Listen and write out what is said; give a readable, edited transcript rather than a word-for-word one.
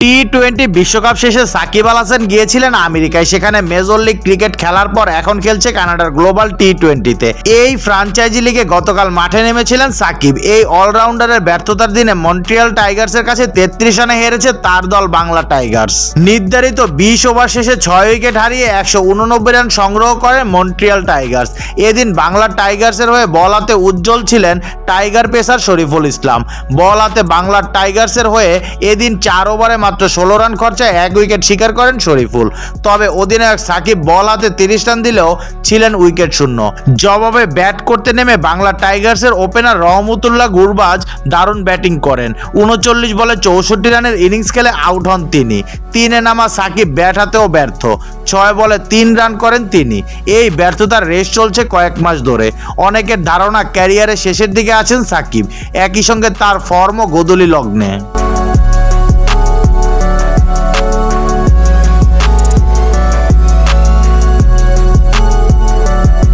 টি-20 বিশ্বকাপ শেষে সাকিব আল হাসান গিয়েছিলেন আমেরিকায়। সেখানে মেজর লিগ ক্রিকেট খেলার পর এখন খেলছে কানাডার গ্লোবাল টি-20-তে। এই ফ্রাঞ্চাইজি লিগে গতকাল মাঠে নেমেছিলেন সাকিব। এই অলরাউন্ডারের ব্যর্থতার দিনে মন্ট্রিয়াল টাইগার্সের কাছে 33 রানে হেরেছে তার দল বাংলা টাইগার্স। নির্ধারিত 20 ওভার শেষে 6 উইকেট হারিয়ে 189 রান সংগ্রহ করে মন্ট্রিয়াল টাইগার্স। এদিন বাংলা টাইগার্সের হয়ে বল হাতে উজ্জ্বল ছিলেন টাইগার পেসার শরীফুল ইসলাম। বল হাতে বাংলা টাইগার্সের হয়ে এদিন 4 ওভারে মাত্র 16 রান খরচায় 1 উইকেট শিকার করেন শরীফুল। তবে অধিনায়ক সাকিব বল হাতে 30 রান দিলেও ছিলেন উইকেট শূন্য। জবাবে ব্যাট করতে নেমে বাংলা টাইগার্সের ওপেনার রহমতুল্লাহ গুরবাজ দারুণ ব্যাটিং করেন। 39 বলে 64 রানের ইনিংস খেলে আউট হন তিনি। 3-এ নামা সাকিব ব্যাট হাতেও ব্যর্থ। 6 বলে 3 রান করেন তিনি। এই ব্যর্থতার রেস চলছে কয়েক মাস ধরে। অনেকের ধারণা ক্যারিয়ারের শেষের দিকে আছেন সাকিব। একই সঙ্গে তার ফর্মও গোধূলি লগ্নে।